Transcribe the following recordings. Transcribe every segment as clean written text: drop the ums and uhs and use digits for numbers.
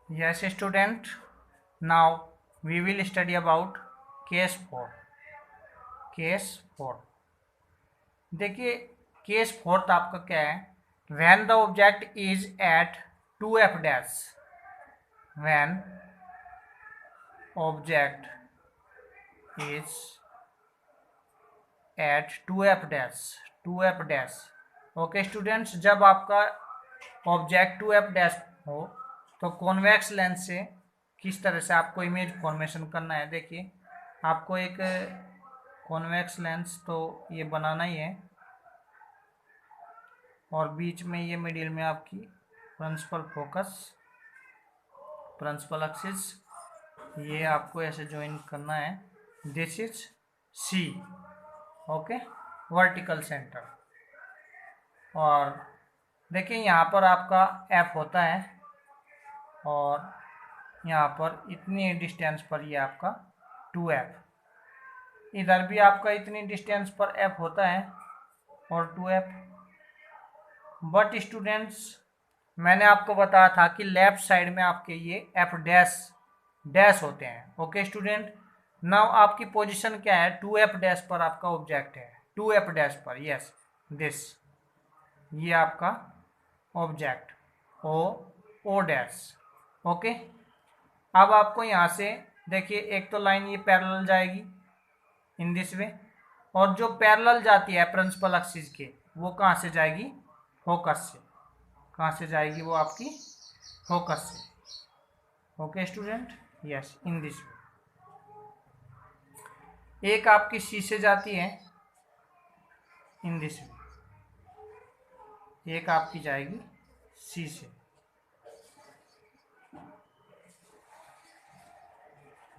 Yes, student. Now we will study about case 4. Case 4 देखिए, case 4 आपका क्या है? When the object is at 2f dash, when object is at 2f dash, 2f dash. Okay students, जब आपका object 2f dash हो तो convex lens से किस तरह से आपको इमेज फॉर्मेशन करना है। देखिए, आपको एक कॉन्वेक्स लेंस तो ये बनाना ही है और बीच में ये मिडिल में आपकी प्रिंसिपल फोकस, प्रिंसिपल एक्सिस, ये आपको ऐसे ज्वाइन करना है। This is C, okay, vertical centre. और देखिए यहाँ पर आपका एफ होता है और यहाँ पर इतनी डिस्टेंस पर ये आपका 2f, इधर भी आपका इतनी डिस्टेंस पर f होता है और 2f। बट स्टूडेंट्स, मैंने आपको बताया था कि लेफ्ट साइड में आपके ये f डैश डैश होते हैं। ओके स्टूडेंट, नाउ आपकी पोजीशन क्या है? 2f डैश पर आपका ऑब्जेक्ट है, 2f डैश पर। यस, दिस, ये आपका ऑब्जेक्ट ओ डैश। ओके, अब आपको यहाँ से देखिए, एक तो लाइन ये पैरेलल जाएगी इन दिस वे, और जो पैरेलल जाती है प्रिंसिपल एक्सिस के, वो कहाँ से जाएगी? फोकस से। कहाँ से जाएगी? वो आपकी फोकस से। Okay student, yes, in this way. एक आपकी सी से जाती है इन दिस वे, एक आपकी जाएगी सी से,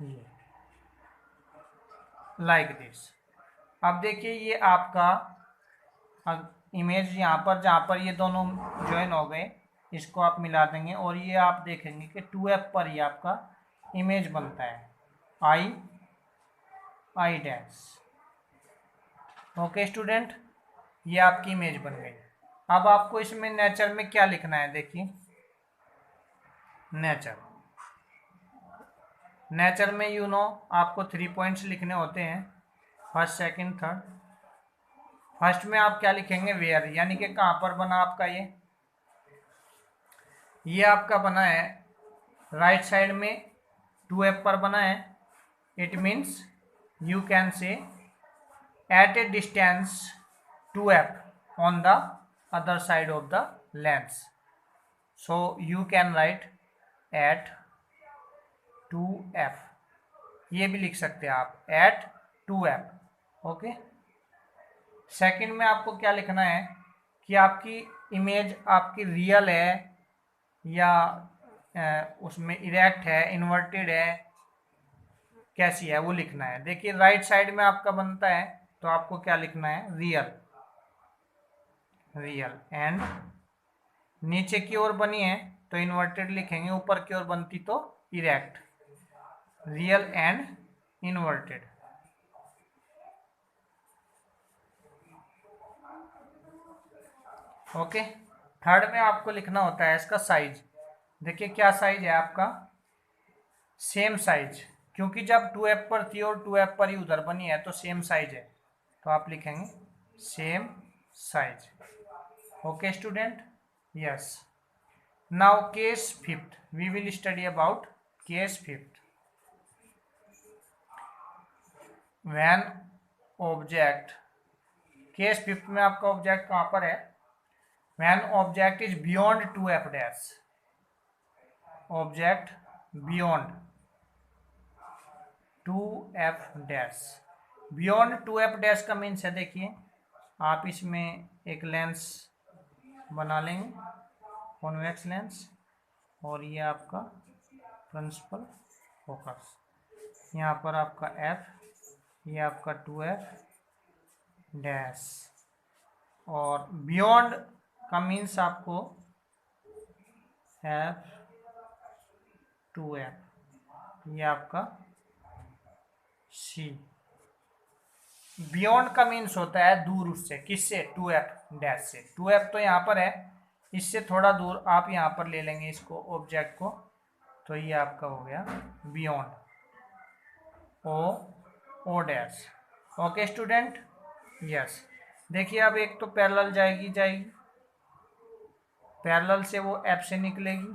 ये लाइक दिस। अब देखिए, ये आपका इमेज यहाँ पर, जहाँ पर ये दोनों ज्वाइन हो गए, इसको आप मिला देंगे और ये आप देखेंगे कि 2f पर ही आपका इमेज बनता है, आई डैश। ओके स्टूडेंट, ये आपकी इमेज बन गई। अब आपको इसमें नेचर में क्या लिखना है? देखिए, नेचर में आपको 3 पॉइंट्स लिखने होते हैं, फर्स्ट, सेकंड, थर्ड। फर्स्ट में आप क्या लिखेंगे? वेयर, यानी कि कहाँ पर बना आपका ये आपका बना है राइट साइड में 2f पर बना है। It means you can say at a distance 2f on the other side of the lens, so you can write at 2f, ये भी लिख सकते हैं आप, एट 2f। ओके, सेकंड में आपको क्या लिखना है कि आपकी इमेज आपकी रियल है या उसमें इरेक्ट है, इन्वर्टेड है, कैसी है, वो लिखना है। देखिए, राइट साइड में आपका बनता है तो आपको क्या लिखना है? Real, real. एंड नीचे की ओर बनी है तो इन्वर्टेड लिखेंगे, ऊपर की ओर बनती तो erect, real and inverted. Okay, third में आपको लिखना होता है इसका साइज। देखिए, क्या साइज है आपका? सेम साइज, क्योंकि जब 2f पर थी और 2f पर ही उधर बनी है तो सेम साइज है, तो आप लिखेंगे same size. Okay student, yes. Now case fifth, we will study about case fifth. When object, case fifth में आपका ऑब्जेक्ट कहाँ पर है? When object is beyond 2f dash, object beyond 2f dash. Beyond 2f dash का means है, देखिए, आप इसमें एक लेंस बना लेंगे, कॉन्वेक्स लेंस, और ये आपका प्रिंसिपल फोकस, यहाँ पर आपका f, ये आपका 2f डैश। और बियॉन्ड का मीन्स आपको f 2f, ये आपका c। बियॉन्ड का मीन्स होता है दूर, उससे, किससे? 2f डैश से। 2f तो यहाँ पर है, इससे थोड़ा दूर आप यहाँ पर ले लेंगे इसको, ऑब्जेक्ट को तो ये आपका हो गया beyond, O dash. Okay student, yes. देखिए अब एक तो पैरेलल जाएगी, पैरेलल से वो एफ से निकलेगी,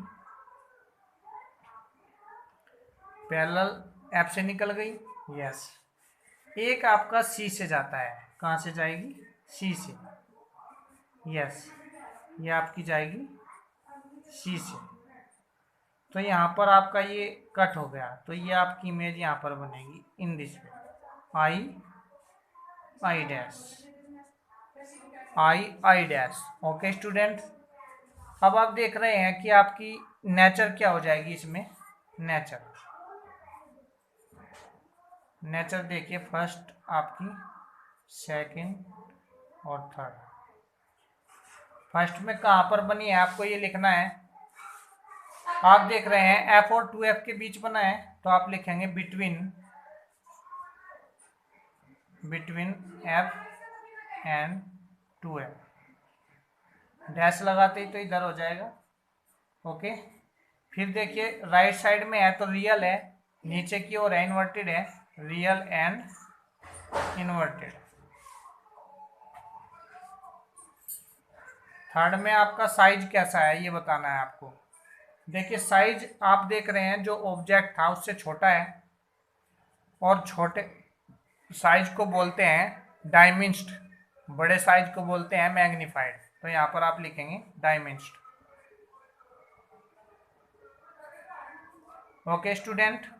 पैरेलल एफ से निकल गई, यस। एक आपका सी से जाता है, कहाँ से जाएगी, सी से, यस, ये आपकी जाएगी सी से। तो यहाँ पर आपका ये कट हो गया, तो ये आपकी इमेज यहाँ पर बनेगी in this way, I dash, I dash. Okay student, अब आप देख रहे हैं कि आपकी नेचर क्या हो जाएगी इसमें, नेचर देखिए, फर्स्ट आपकी, सेकंड और थर्ड। फर्स्ट में कहाँ पर बनी है आपको ये लिखना है। आप देख रहे हैं एफ और 2F के बीच बना है, तो आप लिखेंगे between F and 2F, dash लगाते ही तो इधर हो जाएगा। ओके, फिर देखिए राइट साइड में है तो रियल है, नीचे की ओर है इन्वर्टेड है, रियल एंड इन्वर्टेड। थर्ड में आपका साइज कैसा है ये बताना है आपको। देखिए साइज आप देख रहे हैं जो ऑब्जेक्ट था उससे छोटा है, और छोटे साइज को बोलते हैं डायमेंस्ड, बड़े साइज को बोलते हैं मैग्नीफाइड। तो यहाँ पर आप लिखेंगे diminished. Okay student,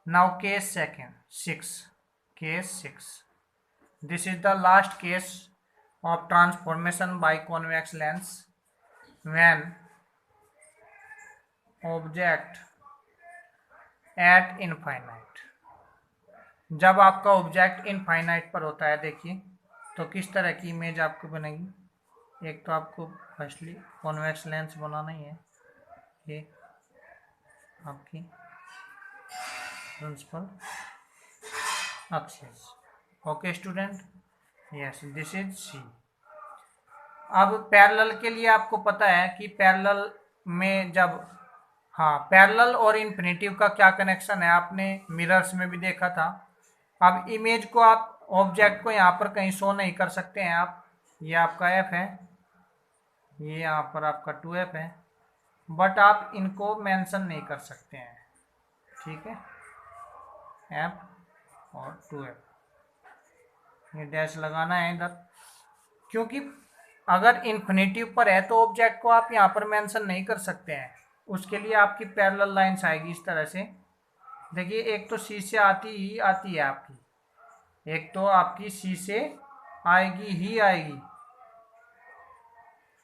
now case 6. This is the last case of transformation by convex lens when object at infinite। जब आपका ऑब्जेक्ट इनफाइनाइट पर होता है, देखिए तो किस तरह की इमेज आपको बनेगी। एक तो आपको फर्स्टली कॉन्वेक्स लेंस बनाना ही है, ये आपकी principal axis. Okay student, yes, this is C. अब पैरेलल के लिए आपको पता है कि पैरेलल में जब, हाँ, पैरेलल और इन्फिनेटिव का क्या कनेक्शन है आपने मिरर्स में भी देखा था। अब इमेज को आप ऑब्जेक्ट को यहाँ पर कहीं शो नहीं कर सकते हैं आप, ये आपका एफ है, ये यहाँ पर आपका 2F है, बट आप इनको मेंशन नहीं कर सकते हैं, ठीक है, एफ और 2F। ये डैश लगाना है इधर, क्योंकि अगर इन्फिनेटिव पर है तो ऑब्जेक्ट को आप यहाँ पर मेंशन नहीं कर सकते हैं। उसके लिए आपकी पैरेलल लाइंस आएगी इस तरह से। देखिए एक तो सी से आती है आपकी, एक तो आपकी सी से आएगी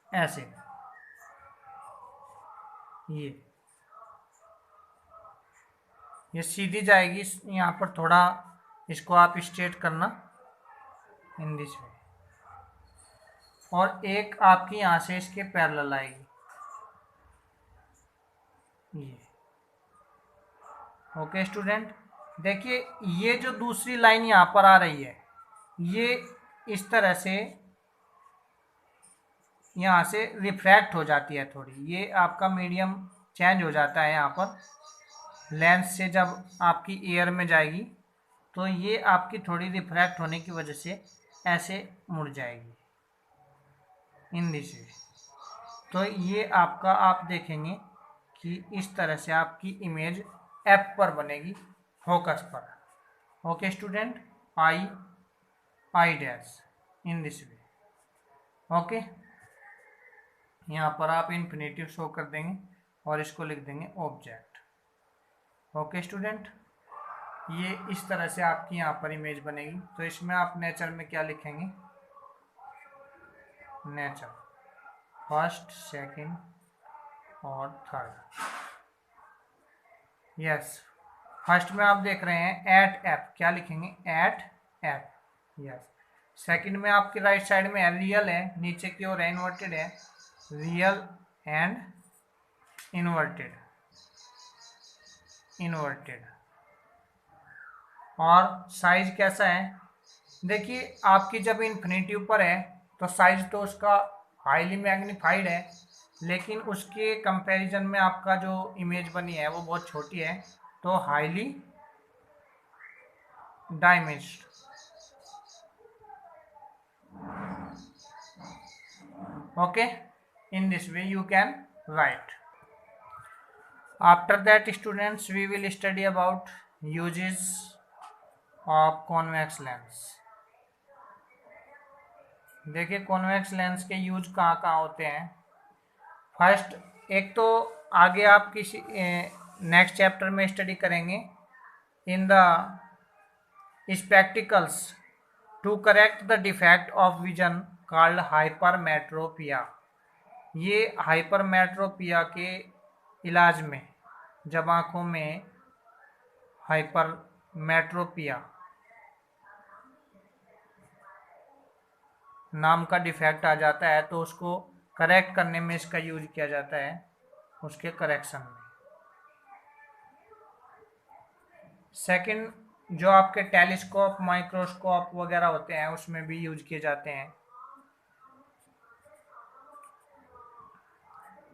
ऐसे, ये सीधी जाएगी, यहाँ पर थोड़ा इसको आप स्ट्रेट करना इन दिस वे, और एक आपकी यहाँ से इसके पैरेलल आएगी ये। ओके स्टूडेंट, देखिए ये जो दूसरी लाइन यहाँ पर आ रही है, ये इस तरह से यहाँ से रिफ्रैक्ट हो जाती है थोड़ी, ये आपका मीडियम चेंज हो जाता है यहाँ पर लेंस से, जब आपकी एयर में जाएगी तो ये आपकी थोड़ी रिफ्रैक्ट होने की वजह से ऐसे मुड़ जाएगी इन दिस वे। तो ये आपका आप देखेंगे कि इस तरह से आपकी इमेज एफ पर बनेगी, फोकस पर। Okay student, I dash in this way. Okay, यहाँ पर आप इन्फिनेटिव शो कर देंगे और इसको लिख देंगे ऑब्जेक्ट। ओके स्टूडेंट, ये इस तरह से आपकी यहाँ पर इमेज बनेगी। तो इसमें आप नेचर में क्या लिखेंगे, नेचर फर्स्ट, सेकंड और थर्ड। यस, फर्स्ट में आप देख रहे हैं एट एफ, क्या लिखेंगे, एट एफ, यस। सेकंड में आपकी राइट साइड में रियल है, नीचे की ओर इन्वर्टेड है, रियल एंड इन्वर्टेड, और साइज कैसा है, देखिए आपकी जब इन्फिनेटिव पर है तो साइज तो उसका हाईली मैग्नीफाइड है, लेकिन उसके कंपैरिजन में आपका जो इमेज बनी है वो बहुत छोटी है, तो highly डायमेंस्ड। Okay, in this way you can write. After that, students, we will study about uses of convex lens. देखिए कॉन्वेक्स लेंस के यूज कहाँ कहाँ होते हैं। फर्स्ट, एक तो आगे आप किसी नेक्स्ट चैप्टर में स्टडी करेंगे in the spectacles to correct the defect of vision called hypermetropia. ये हाइपरमेट्रोपिया के इलाज में, जब आँखों में हाइपरमेट्रोपिया नाम का डिफेक्ट आ जाता है तो उसको करेक्ट करने में इसका यूज किया जाता है, उसके करेक्शन में। सेकंड, जो आपके टेलीस्कोप, माइक्रोस्कोप वगैरह होते हैं उसमें भी यूज किए जाते हैं।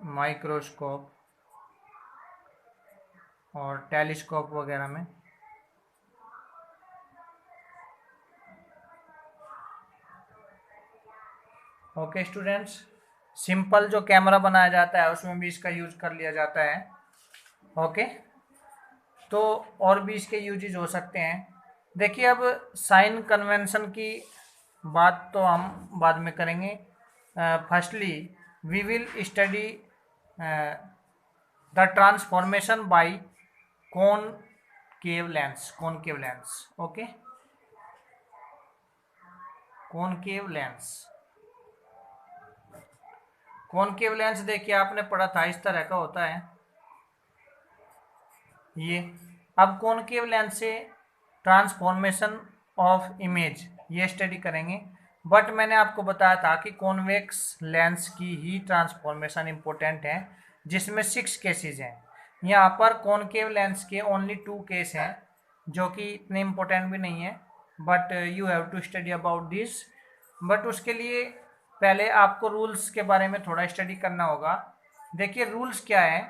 माइक्रोस्कोप और टेलीस्कोप वगैरह में। ओके स्टूडेंट्स, सिंपल जो कैमरा बनाया जाता है उसमें भी इसका यूज कर लिया जाता है। ओके, तो और भी इसके यूजेस हो सकते हैं। देखिए अब साइन कन्वेंशन की बात तो हम बाद में करेंगे। Firstly we will study the transformation by concave lens. Concave lens, okay, concave lens. Concave lens देखिए आपने पढ़ा था, इस तरह का होता है ये। अब कॉनकेव लेंस से ट्रांसफॉर्मेशन ऑफ इमेज ये स्टडी करेंगे, बट मैंने आपको बताया था कि कॉन्वेक्स लेंस की ही ट्रांसफॉर्मेशन इम्पोर्टेंट है, जिसमें 6 केसेस हैं। यहाँ पर कॉनकेव लेंस के ओनली 2 केस हैं, जो कि इतने इम्पोर्टेंट भी नहीं है, but you have to study about this. But उसके लिए पहले आपको रूल्स के बारे में थोड़ा स्टडी करना होगा। देखिए रूल्स क्या है,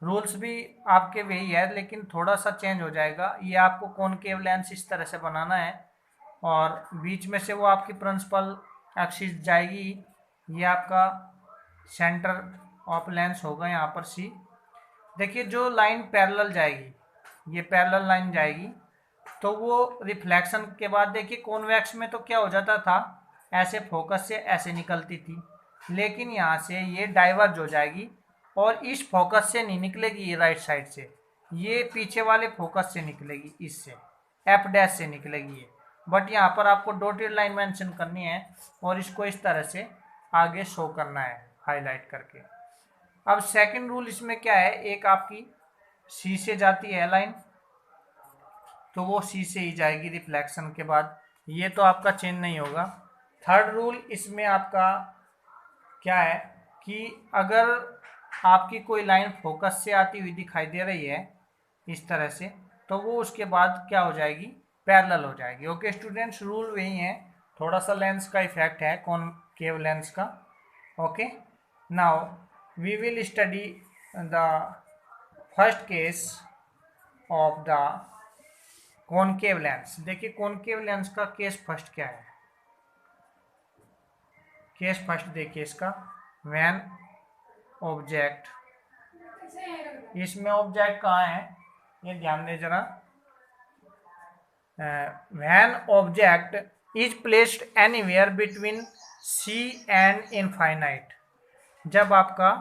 रूल्स भी आपके वही है लेकिन थोड़ा सा चेंज हो जाएगा। ये आपको कॉनकेव लेंस इस तरह से बनाना है और बीच में से वो आपकी प्रिंसिपल एक्सिस जाएगी। ये आपका सेंटर ऑफ लेंस होगा यहाँ पर सी। देखिए जो लाइन पैरेलल जाएगी, ये पैरेलल लाइन जाएगी, तो वो रिफ्लेक्शन के बाद देखिए कॉन्वेक्स में तो क्या हो जाता था, ऐसे फोकस से ऐसे निकलती थी, लेकिन यहाँ से ये डाइवर्ज हो जाएगी और इस फोकस से नहीं निकलेगी ये राइट साइड से, ये पीछे वाले फोकस से निकलेगी, इससे एफ डैश से निकलेगी ये। बट यहाँ पर आपको डॉटेड लाइन मेंशन करनी है और इसको इस तरह से आगे शो करना है हाईलाइट करके। अब सेकंड रूल इसमें क्या है, एक आपकी सी से जाती है लाइन, तो वो सी से ही जाएगी रिफ्लेक्शन के बाद, ये तो आपका चेंज नहीं होगा। थर्ड रूल इसमें आपका क्या है कि अगर आपकी कोई लाइन फोकस से आती हुई दिखाई दे रही है इस तरह से, तो वो उसके बाद क्या हो जाएगी, पैरेलल हो जाएगी। ओके स्टूडेंट्स, रूल वही है, थोड़ा सा लेंस का इफेक्ट है कॉनकेव लेंस का। Okay, now we will study the first case of the concave lens. देखिए कॉनकेव लेंस का केस फर्स्ट क्या है। केस फर्स्ट देखिए इसका, व्हेन ऑब्जेक्ट, इसमें ऑब्जेक्ट कहाँ है ये ध्यान दे जरा। When object is placed anywhere between C and infinite, जब आपका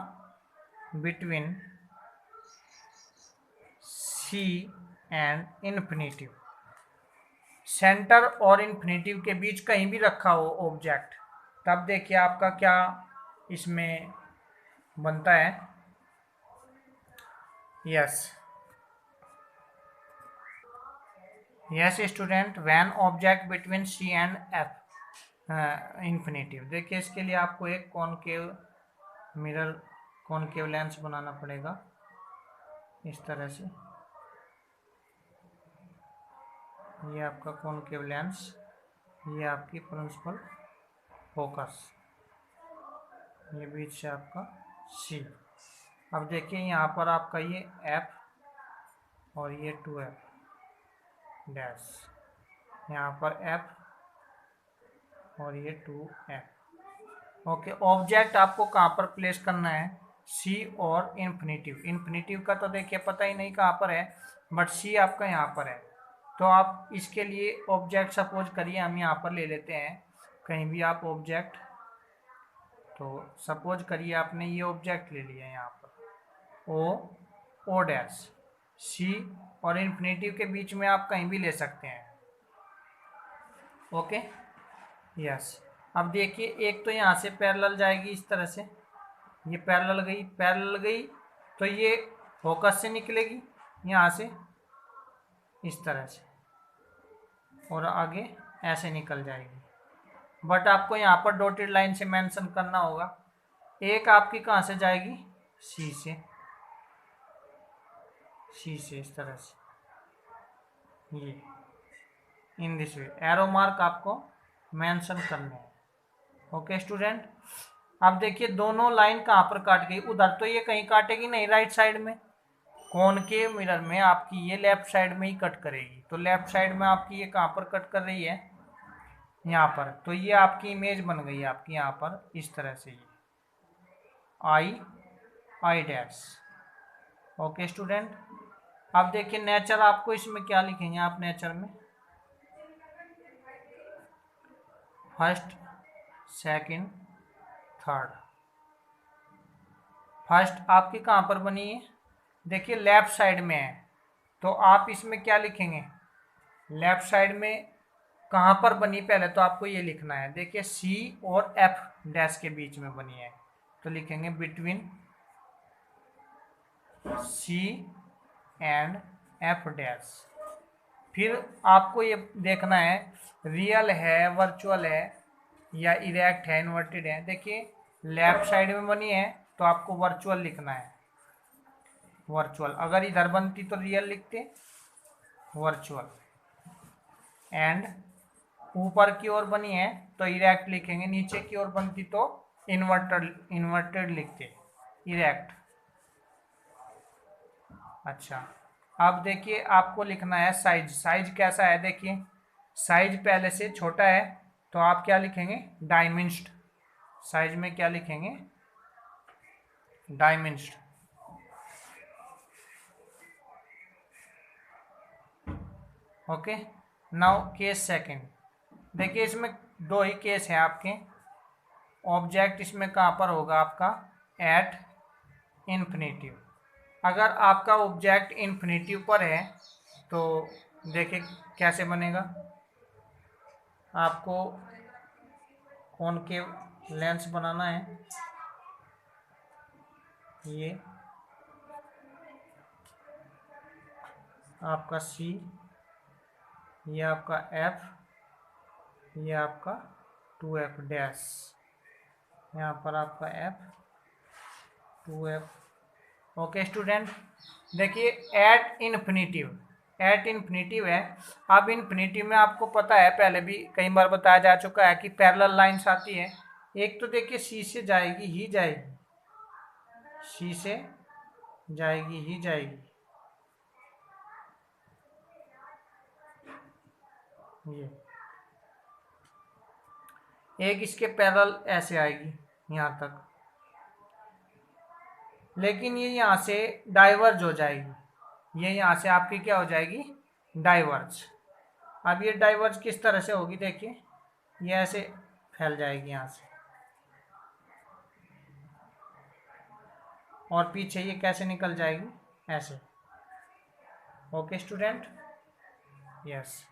between C and infinitive, centre और इन्फिनिटिव के बीच कहीं भी रखा हो ऑब्जेक्ट, तब देखिए आपका क्या इसमें बनता है। Yes yes student, when object between C and F infinitive. देखिए इसके लिए आपको एक कॉनकेव मिरर, कॉनकेव लेंस बनाना पड़ेगा इस तरह से। ये आपका कॉनकेव लेंस, ये आपकी प्रिंसिपल फोकस, ये बीच से आपका सी। अब देखिए यहाँ पर आपका ये एफ और ये 2f डैश, यहाँ पर एफ और ये 2f। ओके, ऑब्जेक्ट आपको कहाँ पर प्लेस करना है, सी और इन्फिनेटिव। इन्फिनेटिव का तो देखिए पता ही नहीं कहाँ पर है, बट सी आपका यहाँ पर है। तो आप इसके लिए ऑब्जेक्ट सपोज करिए हम यहाँ पर ले लेते हैं कहीं भी आप ऑब्जेक्ट। तो सपोज करिए आपने ये ऑब्जेक्ट ले लिया यहाँ पर ओ डैश सी, और इन्फिनेटिव के बीच में आप कहीं भी ले सकते हैं। Okay, yes. अब देखिए एक तो यहाँ से पैरेलल जाएगी इस तरह से, ये पैरेलल गई तो ये फोकस से निकलेगी यहाँ से इस तरह से, और आगे ऐसे निकल जाएगी। बट आपको यहाँ पर डॉटेड लाइन से मेंशन करना होगा। एक आपकी कहाँ से जाएगी, सी से इस तरह से, ये in this way arrow mark आपको मेंशन करने हैं। ओके स्टूडेंट, अब देखिए दोनों लाइन कहाँ पर काट गई, उधर तो ये कहीं काटेगी नहीं, राइट साइड में कौन के मिरर में आपकी ये लेफ्ट साइड में ही कट करेगी। तो लेफ्ट साइड में आपकी ये कहाँ पर कट कर रही है, यहाँ पर। तो ये आपकी इमेज बन गई आपकी यहाँ पर इस तरह से, ये आई डैश। ओके स्टूडेंट, अब देखिए नेचर आपको इसमें क्या लिखेंगे आप, नेचर में फर्स्ट सेकंड थर्ड। फर्स्ट आपकी कहाँ पर बनी है, देखिए लेफ्ट साइड में है, तो आप इसमें क्या लिखेंगे, लेफ्ट साइड में कहाँ पर बनी पहले तो आपको ये लिखना है। देखिए सी और एफ डैश के बीच में बनी है, तो लिखेंगे between C and F dash. फिर आपको ये देखना है रियल है, वर्चुअल है या इरेक्ट है, इन्वर्टेड है। देखिए लेफ्ट साइड में बनी है तो आपको वर्चुअल लिखना है, वर्चुअल। अगर इधर बनती तो रियल लिखते, वर्चुअल। एंड ऊपर की ओर बनी है तो इरेक्ट लिखेंगे, नीचे की ओर बनती तो इन्वर्टेड लिखते, इरेक्ट। अच्छा, अब देखिए आपको लिखना है साइज। साइज कैसा है, देखिए साइज पहले से छोटा है तो आप क्या लिखेंगे, डायमेंस्ड। साइज में क्या लिखेंगे, diminished. Okay, now case second. देखिए इसमें दो ही केस है आपके। ऑब्जेक्ट इसमें कहाँ पर होगा आपका, एट इन्फिनेटिव। अगर आपका ऑब्जेक्ट इन्फिनेटिव पर है तो देखिए कैसे बनेगा, आपको कॉनकेव लेंस बनाना है, ये आपका सी, ये आपका एफ, ये आपका 2f डैश, यहाँ पर आपका एफ 2f। ओके स्टूडेंट, देखिए एट इन्फिनेटिव है। अब इन्फिनेटिव में आपको पता है, पहले भी कई बार बताया जा चुका है कि पैरेलल लाइंस आती है। एक तो देखिए सी से जाएगी ही जाएगी, सी से जाएगी ही जाएगी, ये एक इसके पैरेलल ऐसे आएगी यहाँ तक, लेकिन ये यहाँ से डाइवर्ज हो जाएगी, ये यहाँ से आपकी क्या हो जाएगी, डाइवर्ज। अब ये डाइवर्ज किस तरह से होगी, देखिए ये ऐसे फैल जाएगी यहाँ से, और पीछे ये कैसे निकल जाएगी, ऐसे। ओके स्टूडेंट, यस,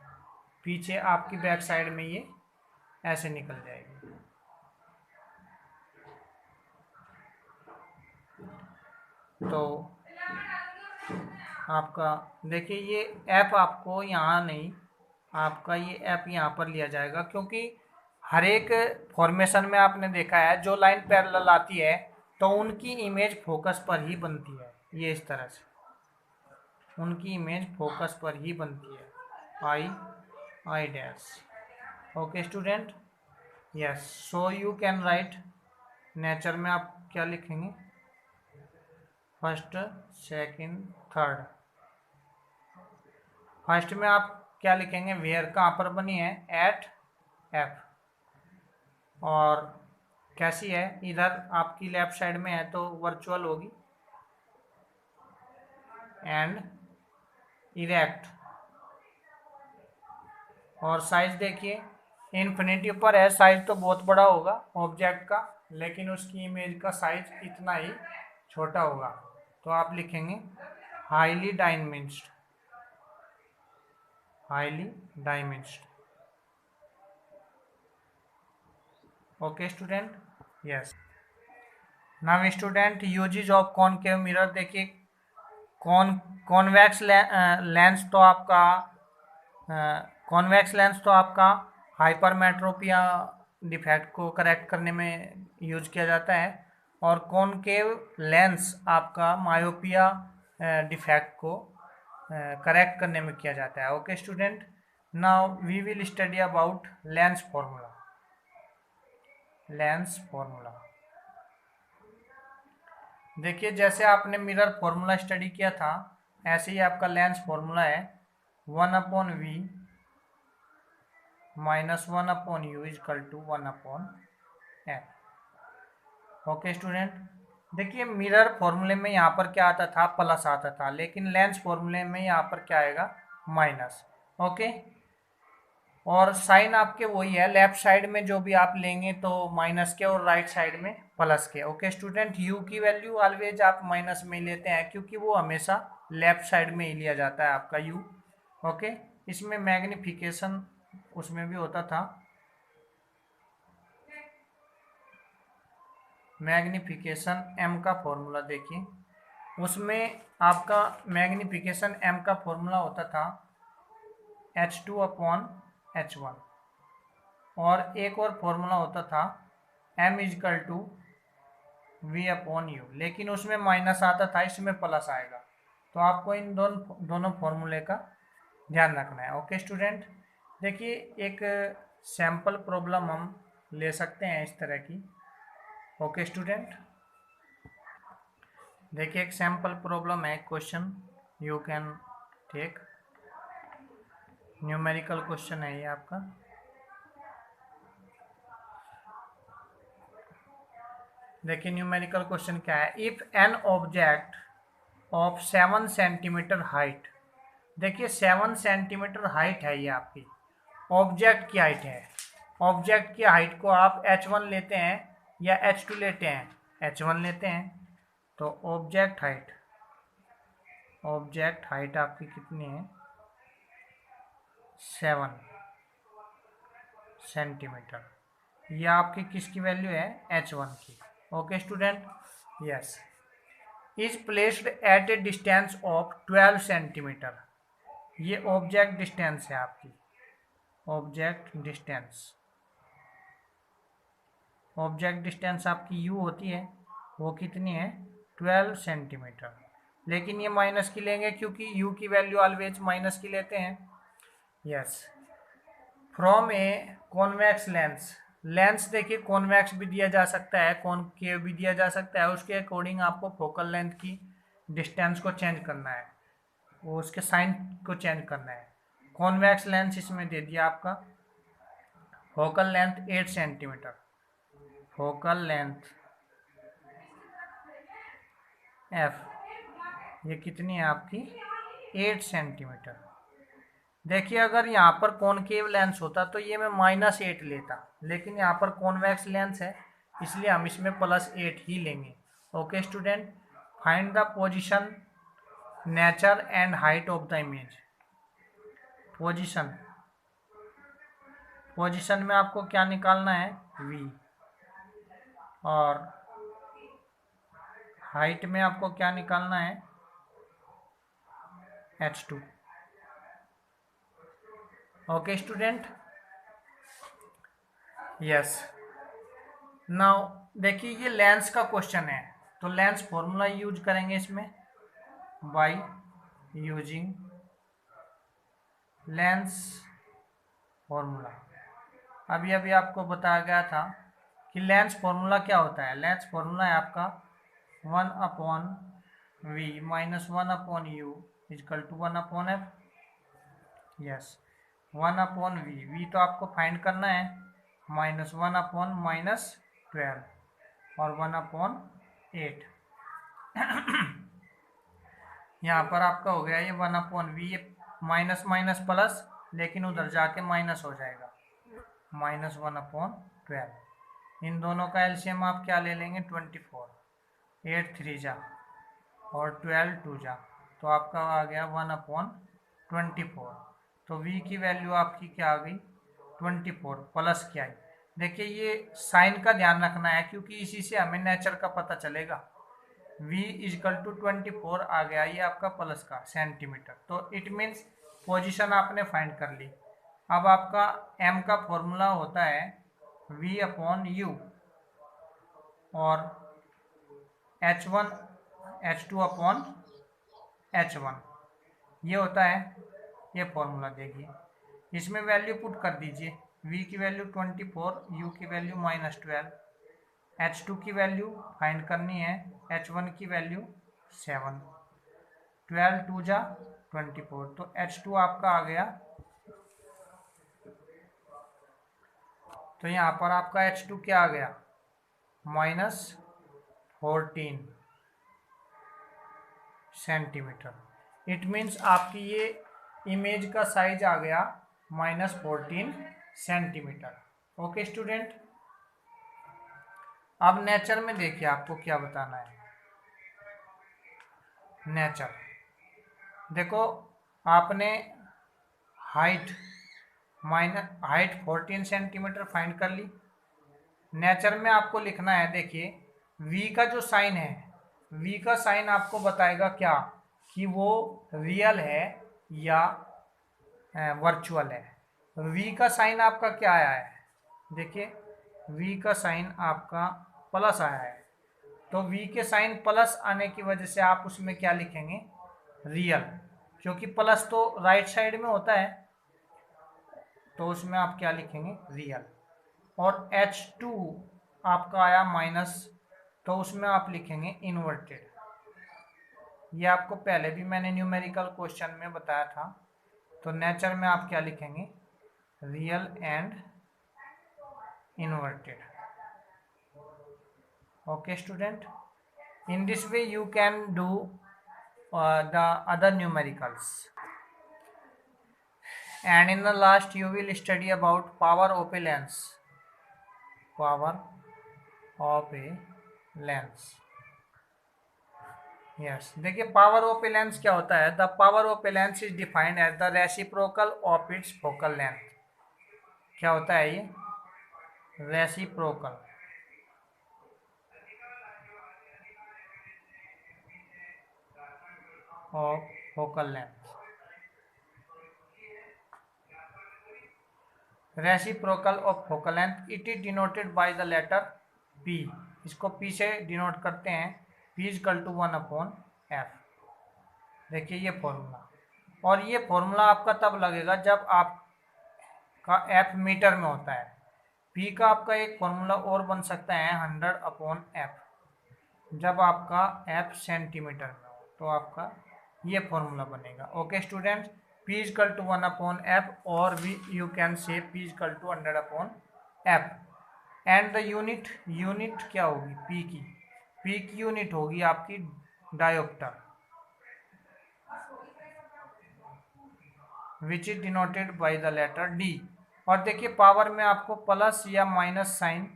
पीछे आपकी बैक साइड में ये ऐसे निकल जाएगी। तो आपका देखिए ये ऐप आपको यहाँ नहीं, आपका ये ऐप यहाँ पर लिया जाएगा, क्योंकि हर एक फॉर्मेशन में आपने देखा है जो लाइन पैरेलल आती है तो उनकी इमेज फोकस पर ही बनती है, ये इस तरह से उनकी इमेज फोकस पर ही बनती है, I dash. Okay student, yes, so you can right. Nature में आप क्या लिखेंगे, फर्स्ट, सेकंड, थर्ड। फर्स्ट में आप क्या लिखेंगे, वेयर कहाँ पर बनी है, एट एफ। और कैसी है, इधर आपकी लेफ्ट साइड में है तो वर्चुअल होगी, एंड इरेक्ट। और साइज देखिए, इन्फिनिटी पर है, साइज तो बहुत बड़ा होगा ऑब्जेक्ट का, लेकिन उसकी इमेज का साइज इतना ही छोटा होगा। तो आप लिखेंगे highly diminished, highly diminished. Okay student, yes. Now student, uses of concave mirror देखिए। कॉन्वेक्स लेंस तो आपका कॉन्वेक्स लेंस तो आपका हाइपरमेट्रोपिया डिफेक्ट को करेक्ट करने में यूज किया जाता है, और कॉनकेव लेंस आपका मायोपिया डिफेक्ट को करेक्ट करने में किया जाता है। Okay student, now we will study about lens formula. Lens formula देखिए, जैसे आपने मिरर फॉर्मूला स्टडी किया था, ऐसे ही आपका लेंस फॉर्मूला है 1/v minus 1/u equal to 1/f। Okay student, देखिए मिरर फॉर्मूले में यहाँ पर क्या आता था, प्लस आता था, लेकिन लेंस फॉर्मूले में यहाँ पर क्या आएगा, माइनस। ओके, और साइन आपके वही है, लेफ्ट साइड में जो भी आप लेंगे तो माइनस के, और राइट साइड में प्लस के। ओके स्टूडेंट, यू की वैल्यू ऑलवेज आप माइनस में लेते हैं, क्योंकि वो हमेशा लेफ्ट साइड में ही लिया जाता है आपका यू। ओके, इसमें मैग्निफिकेशन उसमें भी होता था, मैग्निफिकेशन एम का फॉर्मूला देखिए, उसमें आपका मैग्निफिकेशन एम का फॉर्मूला होता था H2/H1, और एक और फॉर्मूला होता था m इजकल टू v/u, लेकिन उसमें माइनस आता था, इसमें प्लस आएगा। तो आपको इन दोनों फॉर्मूले का ध्यान रखना है। ओके स्टूडेंट, देखिए एक सैम्पल प्रॉब्लम हम ले सकते हैं इस तरह की। ओके स्टूडेंट, देखिए एक सैम्पल प्रॉब्लम है, question you can take, numerical question है ये आपका। देखिए न्यूमेरिकल क्वेश्चन क्या है, if an object of 7 centimetre height, देखिए 7 सेंटीमीटर हाइट है ये आपकी, ऑब्जेक्ट की हाइट है। ऑब्जेक्ट की हाइट को आप h1 लेते हैं या h2 लेते हैं, h1 लेते हैं। तो ऑब्जेक्ट हाइट आपकी कितनी है, 7 सेंटीमीटर। ये आपकी किसकी वैल्यू है, h1 की। Okay student, yes, is placed at a distance of 12 centimetre. ये ऑब्जेक्ट डिस्टेंस है आपकी, ऑब्जेक्ट डिस्टेंस। ऑब्जेक्ट डिस्टेंस आपकी u होती है, वो कितनी है, 12 सेंटीमीटर। लेकिन ये माइनस की लेंगे, क्योंकि u की वैल्यू ऑलवेज माइनस की लेते हैं। Yes, from a convex lens, lens देखिए कॉन्वेक्स भी दिया जा सकता है, कॉनकेव भी दिया जा सकता है, उसके अकॉर्डिंग आपको फोकल लेंथ की डिस्टेंस को चेंज करना है, वो उसके साइन को चेंज करना है। कॉन्वेक्स लेंस इसमें दे दिया आपका, focal length 8 centimetre, focal length f ये कितनी है आपकी, 8 सेंटीमीटर। देखिए अगर यहाँ पर कॉनकेव लेंस होता तो ये मैं -8 लेता, लेकिन यहाँ पर कॉन्वेक्स लेंस है, इसलिए हम इसमें +8 ही लेंगे। Okay student, find the position, nature and height of the image. Position में आपको क्या निकालना है, v, और हाइट में आपको क्या निकालना है, h2। Okay student, yes. Now देखिए ये लेंस का क्वेश्चन है, तो लेंस फॉर्मूला यूज करेंगे इसमें, बाय यूजिंग लेंस फॉर्मूला। अभी अभी आपको बताया गया था कि लेंस फॉर्मूला क्या होता है। लेंस फॉर्मूला है आपका 1/√2 V minus 1/u equal to 1/f। Yes, 1/v, V तो आपको फाइंड करना है, -1/-12 और 1/8। यहाँ पर आपका हो गया ये 1/v, ये माइनस माइनस प्लस, लेकिन उधर जाके माइनस हो जाएगा, -1/12। इन दोनों का एलसीएम आप क्या ले लेंगे, 24, 8 3 जा और 12 2 जा, तो आपका आ गया 1/24। तो v की वैल्यू आपकी क्या आ गई, 24 प्लस क्या आई। देखिए ये साइन का ध्यान रखना है, क्योंकि इसी से हमें नेचर का पता चलेगा। v इजकल टू 24 आ गया, ये आपका प्लस का सेंटीमीटर, तो इट मीन्स पोजीशन आपने फाइंड कर ली। अब आपका m का फॉर्मूला होता है v/u और h1 h2/h1, ये होता है, ये फॉर्मूला देखिए, इसमें वैल्यू पुट कर दीजिए, v की वैल्यू 24, u की वैल्यू -12, h2 की वैल्यू फाइंड करनी है, h1 की वैल्यू 7, 12 2 जा 24, तो h2 आपका आ गया, तो यहाँ पर आपका h2 क्या आ गया, -14 सेंटीमीटर। इट मीन्स आपकी ये इमेज का साइज आ गया -14 सेंटीमीटर। ओके स्टूडेंट, अब नेचर में देखिए आपको क्या बताना है। नेचर देखो, आपने हाइट 14 सेंटीमीटर फाइंड कर ली। नेचर में आपको लिखना है, देखिए v का जो साइन है, v का साइन आपको बताएगा क्या, कि वो रियल है या वर्चुअल है। v का साइन आपका क्या आया है, देखिए v का साइन आपका प्लस आया है, तो v के साइन प्लस आने की वजह से आप उसमें क्या लिखेंगे, रियल, क्योंकि प्लस तो राइट साइड में होता है, तो उसमें आप क्या लिखेंगे, रियल। और h2 आपका आया माइनस, तो उसमें आप लिखेंगे इन्वर्टेड। ये आपको पहले भी मैंने न्यूमेरिकल क्वेश्चन में बताया था। तो नेचर में आप क्या लिखेंगे, real and inverted. Okay student, in this way you can do the other numericals, and in the last you will study about power of a lens. Power of a lens, yes, देखिए power of a lens क्या होता है, the power of a lens is defined as the reciprocal of its focal length. क्या होता है ये, reciprocal of focal length, reciprocal of focal length, it is denoted by the letter p। इसको p से denote करते हैं, p equal to 1/f। देखिए ये फॉर्मूला, और ये फॉर्मूला आपका तब लगेगा जब आपका f मीटर में होता है। p का आपका एक फॉर्मूला और बन सकता है 100/f, जब आपका f सेंटीमीटर में हो, तो आपका ये फॉर्मूला बनेगा। Okay students, p equal to 1/f, और you can say p equal to 100/f, and the unit क्या होगी, p की यूनिट होगी आपकी dioptre, which is denoted by the letter d। और देखिए पावर में आपको प्लस या माइनस साइन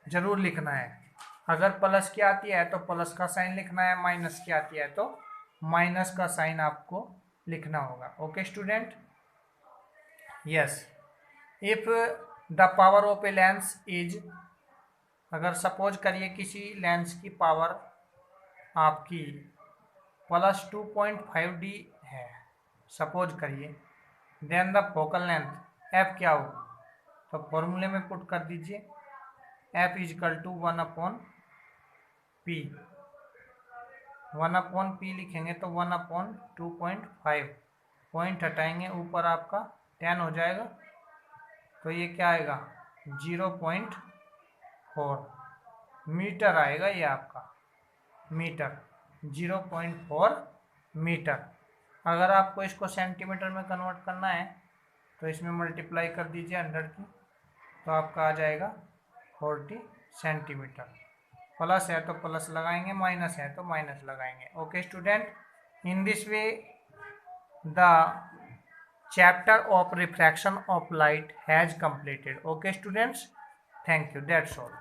जरूर लिखना है, अगर प्लस की आती है तो प्लस का साइन लिखना है, माइनस की आती है तो माइनस का साइन आपको लिखना होगा। Okay student, yes, if the power of a lens is, अगर सपोज करिए किसी लेंस की पावर आपकी +2.5d है, सपोज करिए, then the focal length f क्या होगी, तो फॉर्मूले में पुट कर दीजिए, f is equal to 1/p, 1/p लिखेंगे तो 1/2.5, पॉइंट हटाएंगे ऊपर आपका 10 हो जाएगा, तो ये क्या आएगा 0.4 मीटर आएगा, ये आपका मीटर। 0.4 मीटर। अगर आपको इसको सेंटीमीटर में कन्वर्ट करना है तो इसमें मल्टीप्लाई कर दीजिए 100 की, तो आपका आ जाएगा 40 सेंटीमीटर। प्लस है तो प्लस लगाएंगे, माइनस है तो माइनस लगाएंगे। Okay student, in this way the chapter of refraction of light has completed. Okay students, thank you, that's all.